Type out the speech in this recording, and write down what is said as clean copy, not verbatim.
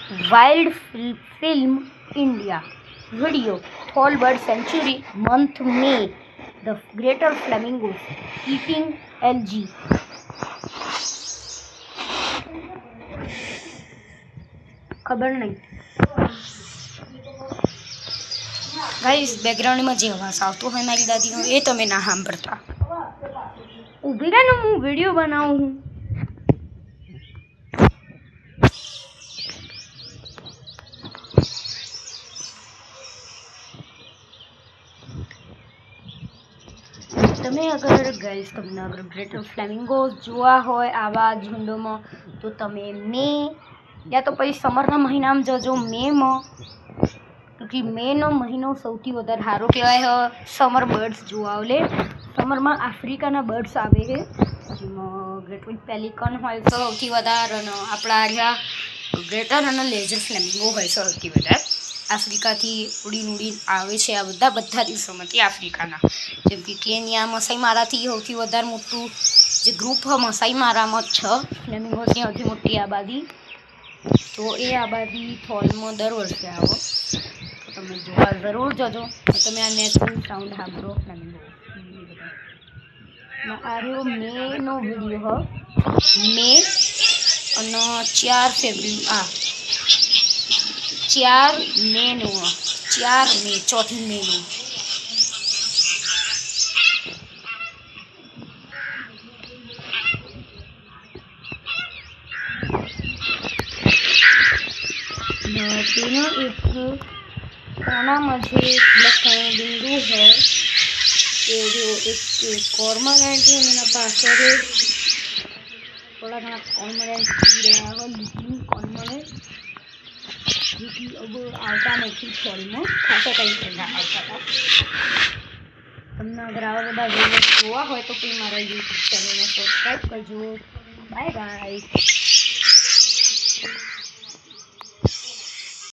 Wild Film India. Video Tall Bird Sanctuary, month May. The Greater Flamingos eating algae. ખબર નહીં guys, બેકગ્રાઉન્ડમાં જે અવાજ આવતો હોય મારી દાદીનો એ તમે ના સાંભળતા. ઊભી રહે ને, હું વિડીયો બનાવું છું. તમે અગર ગાઈસ તમને અગર ગ્રેટર ફ્લેમિંગોઝ જોવા હોય આવા ઝુંડોમાં તો તમે મે યા તો પછી સમરના મહિનામાં જજો. મેમાં કે મેનો મહિનો સૌથી વધારે સારો કહેવાય સમર બર્ડ્સ જોવા. એટલે સમરમાં આફ્રિકાના બર્ડ્સ આવે છે, જેમાં ગ્રેટ પેલિકન હોય છે સૌથી વધારે, અને આપણા અહીંયા ગ્રેટર અને લેઝર ફ્લેમિંગો હોય છે સૌથી વધારે. આફ્રિકાથી ઉડીને આવે છે આ બધા દિવસોમાંથી આફ્રિકાના. જેમ કે કેન્યા મસાઈ મારાથી સૌથી વધારે મોટું જે ગ્રુપ મસાઈ મારામાં છે ફ્લેમિંગોની સૌથી મોટી આબાદી. તો એ આબાદી ફોલમાં દર વર્ષે આવો, તો તમે જોવા જરૂર જજો. તમે આ નેચરલ સાઉન્ડ સાંભળો ફ્લેમિંગો. આ રહ્યો મેનો વિડીયો મે અને 4 ફેબ્રુઆરી 4 મેનો 4 મે 4 મેનો. तेना एक कोना मुझे ब्लैक बिंदु है ये जो एक कॉर्मोरेंट है मेरा पासर है थोड़ा घना कॉर्मोरेंट रहा है लिटिंग कॉर्मोरेंट जो कि अब आता नहीं फॉल में खासा टाइम पहला आता था. તમને અગર આવા બધા વિડીયો જોવા હોય તો પ્લીઝ મારા યુટ્યુબ ચેનલને સબસ્ક્રાઈબ કરજો. Bye bye.